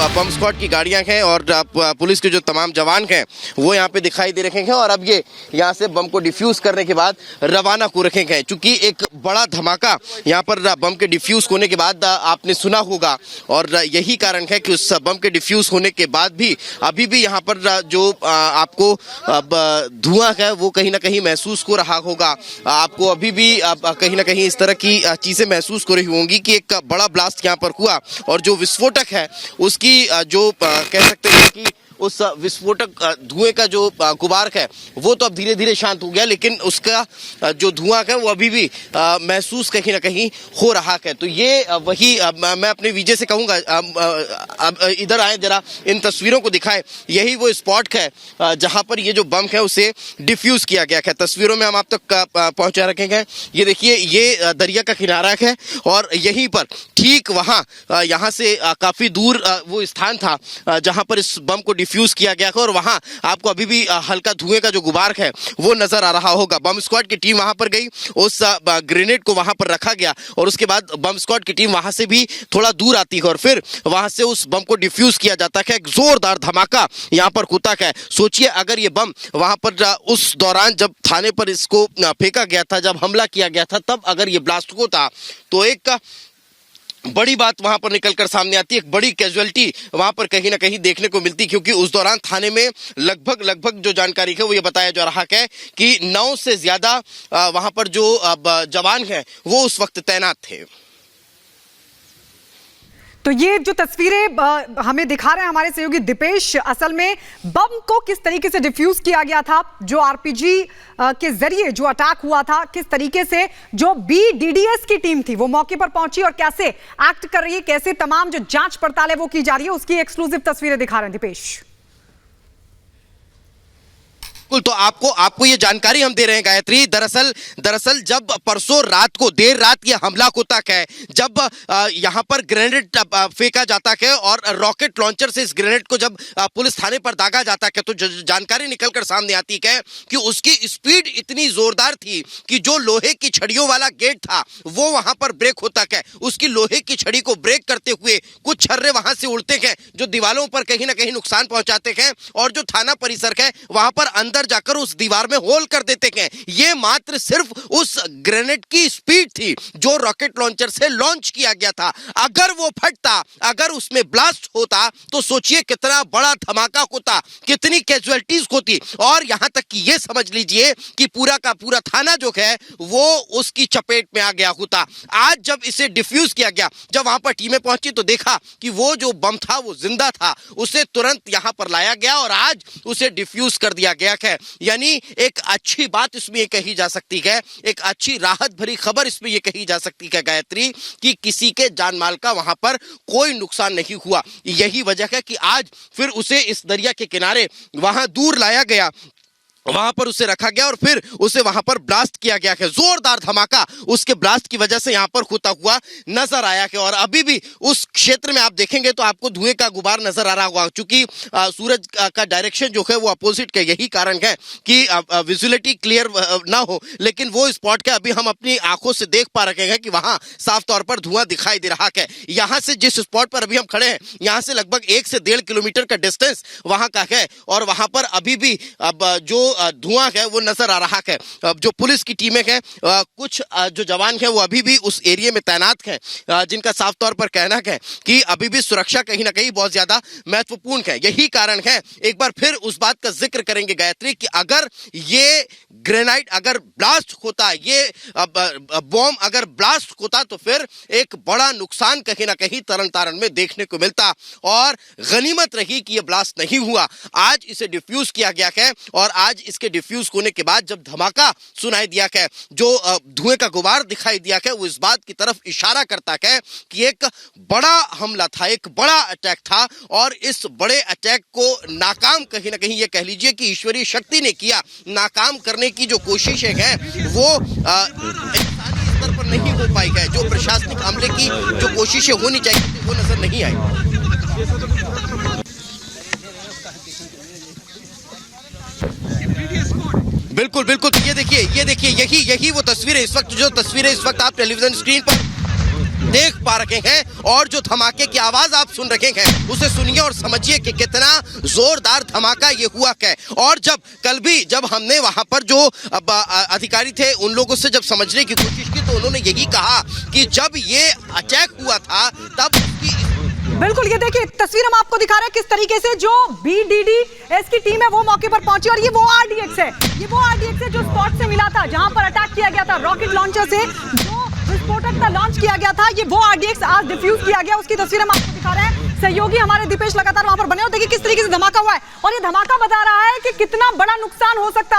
बम squad की गाड़ियां हैं और पुलिस के जो तमाम जवान हैं वो यहाँ पे दिखाई दे रहे हैं और अब ये यहाँ से बम को डिफ्यूज करने के बाद रवाना हो रखे हैं। चूंकि एक बड़ा धमाका यहाँ पर बम के डिफ्यूज होने के बाद आपने सुना होगा और यही कारण है कि उस बम के डिफ्यूज होने के बाद भी अभी भी यहाँ पर जो आपको धुआं है वो कहीं ना कहीं महसूस हो रहा होगा। आपको अभी भी कहीं ना कहीं इस तरह की चीजें महसूस हो रही होंगी कि एक बड़ा ब्लास्ट यहाँ पर हुआ और जो विस्फोटक है उसकी जो कह सकते हैं कि उस विस्फोटक धुएं का जो गुबार है वो तो अब धीरे धीरे शांत हो गया, लेकिन उसका जो धुआं है वो अभी भी महसूस कहीं ना कहीं हो रहा है। तो ये वही मैं अपने विजय से कहूंगा अब इधर आए जरा इन तस्वीरों को दिखाएं। यही वो स्पॉट है जहां पर ये जो बम है उसे डिफ्यूज किया गया है। तस्वीरों में हम आप तक पहुंचा रखे हैं। ये देखिए ये दरिया का किनारा है और यहीं पर ठीक वहां यहाँ से काफी दूर वो स्थान था जहां पर इस बम को डिफ्यूज किया गया है और वहां आपको अभी भी हल्का धुएं का जो गुबार है वो नजर आ रहा होगा। बम स्क्वाड की टीम वहां पर गई, उस ग्रेनेड को वहां पर रखा गया और उसके बाद बम स्क्वाड की टीम वहां से भी थोड़ा दूर आती है और फिर वहां से उस बम को डिफ्यूज किया जाता है। एक जोरदार धमाका यहाँ पर होता है। सोचिए अगर ये बम वहां पर उस दौरान जब थाने पर इसको फेंका गया था, जब हमला किया गया था, तब अगर ये ब्लास्ट होता तो एक बड़ी बात वहां पर निकलकर सामने आती है। एक बड़ी कैजुअलिटी वहां पर कहीं ना कहीं देखने को मिलती, क्योंकि उस दौरान थाने में लगभग जो जानकारी है वो ये बताया जा रहा है कि 9 से ज्यादा वहां पर जो जवान हैं वो उस वक्त तैनात थे। तो ये जो तस्वीरें हमें दिखा रहे हैं हमारे सहयोगी दीपेश, असल में बम को किस तरीके से डिफ्यूज किया गया था, जो आरपीजी के जरिए जो अटैक हुआ था, किस तरीके से जो बीडीडीएस की टीम थी वो मौके पर पहुंची और कैसे एक्ट कर रही है, कैसे तमाम जो जांच पड़ताल है वो की जा रही है, उसकी एक्सक्लूसिव तस्वीरें दिखा रहे हैं दीपेश। तो आपको ये जानकारी हम दे रहे हैं गायत्री। दरअसल जब परसों रात को देर रात ये हमला होता है, जब यहाँ पर ग्रेनेड फेंका जाता है और रॉकेट लॉन्चर से इस ग्रेनेड को जब पुलिस थाने पर दागा जाता है, तो जानकारी निकलकर सामने आती है कि उसकी स्पीड इतनी जोरदार थी कि जो लोहे की छड़ियों वाला गेट था वो वहां पर ब्रेक होता है। उसकी लोहे की छड़ी को ब्रेक करते हुए कुछ छर्रे वहां से उड़ते हैं जो दीवारों पर कहीं ना कहीं नुकसान पहुंचाते हैं और जो थाना परिसर है वहां पर अंदर जाकर उस दीवार में होल कर देते हैं। ये मात्र सिर्फ उस ग्रेनेड की स्पीड थी जो रॉकेट लॉन्चर से लॉन्च किया गया था। अगर वो फटता, अगर उसमें ब्लास्ट होता तो सोचिए कितना बड़ा धमाका होता, कितनी कैजुअलिटीज होती। और यहां तक कि ये समझ लीजिए कि पूरा का पूरा थाना जो है वो उसकी चपेट में आ गया होता। आज जब इसे डिफ्यूज किया गया, जब वहां पर टीमें पहुंची तो देखा कि वो जो बम था वो जिंदा था, उसे तुरंत यहां पर लाया गया और आज उसे डिफ्यूज कर दिया गया है। यानी एक अच्छी बात इसमें ये कही जा सकती है, एक अच्छी राहत भरी खबर इसमें ये कही जा सकती है गायत्री, कि किसी के जान माल का वहां पर कोई नुकसान नहीं हुआ। यही वजह है कि आज फिर उसे इस दरिया के किनारे वहां दूर लाया गया, वहां पर उसे रखा गया और फिर उसे वहां पर ब्लास्ट किया गया है। जोरदार धमाका उसके ब्लास्ट की वजह से यहां पर होता हुआ नजर आया है और अभी भी उस क्षेत्र में आप देखेंगे तो आपको धुएं का गुबार नजर आ रहा होगा, क्योंकि सूरज का डायरेक्शन जो है वो अपोजिट का, यही कारण है कि विजुअलिटी क्लियर ना हो। लेकिन वो स्पॉट है अभी हम अपनी आंखों से देख पा रहे हैं कि वहां साफ तौर पर धुआं दिखाई दे रहा है। यहां से जिस स्पॉट पर अभी हम खड़े हैं, यहां से लगभग 1 से 1.5 किलोमीटर का डिस्टेंस वहां का है और वहां पर अभी भी जो धुआं है वो नजर आ रहा है। जो पुलिस की टीमें हैं, कुछ जो जवान हैं वो अभी भी उस एरिया में तैनात हैं, जिनका साफ तौर पर कहना है कि अभी भी सुरक्षा कहीं ना कहीं बहुत ज्यादा महत्वपूर्ण है। यही कारण है, एक बार फिर उस बात का जिक्र करेंगे गायत्री, कि अगर ये ग्रेनाइट अगर ब्लास्ट होता, ये बॉम्ब अगर ब्लास्ट होता तो फिर एक बड़ा नुकसान कहीं ना कहीं तरन तारण में देखने को मिलता और गनीमत रही कि यह ब्लास्ट नहीं हुआ। आज इसे डिफ्यूज किया गया है और आज इसके डिफ्यूज होने के बाद जब धमाका सुनाई दिया है, जो धुएं का गुबार दिखाई दिया है, वो इस बात की तरफ इशारा करता है कि एक बड़ा हमला था, एक बड़ा अटैक था और इस बड़े अटैक को नाकाम कहीं ना कहीं ये कह लीजिए कि ईश्वरीय शक्ति ने किया। नाकाम करने की जो कोशिशें हैं वो इंसानी स्तर पर नहीं हो पाई है। जो प्रशासनिक हमले की जो कोशिशें होनी चाहिए वो नजर नहीं आई। बिल्कुल बिल्कुल, तो ये देखिए यही वो तस्वीरें, इस वक्त जो तस्वीरें इस वक्त आप टेलीविजन स्क्रीन पर देख पा रहे हैं और जो धमाके की आवाज आप सुन रहे हैं उसे सुनिए और समझिए कि कितना जोरदार धमाका ये हुआ है। और कल भी जब हमने वहां पर जो अधिकारी थे उन लोगों से जब समझने की कोशिश की तो उन्होंने यही कहा कि जब ये अटैक हुआ था तब बिल्कुल, ये देखिए तस्वीर हम आपको दिखा रहे हैं किस तरीके से जो BDDS की टीम है वो मौके पर पहुंची और ये वो RDX है, ये वो RDX है जो स्पॉट से मिला था जहां पर अटैक किया गया था। रॉकेट लॉन्चर से जो विस्फोटक था लॉन्च किया गया था, ये वो RDX आज डिफ्यूज किया गया, उसकी तस्वीर हम आपको दिखा रहे हैं। सहयोगी हमारे दीपेश लगातार वहां पर बने और देखिए किस तरीके से धमाका हुआ है और ये धमाका बता रहा है कि कितना बड़ा नुकसान हो सकता है।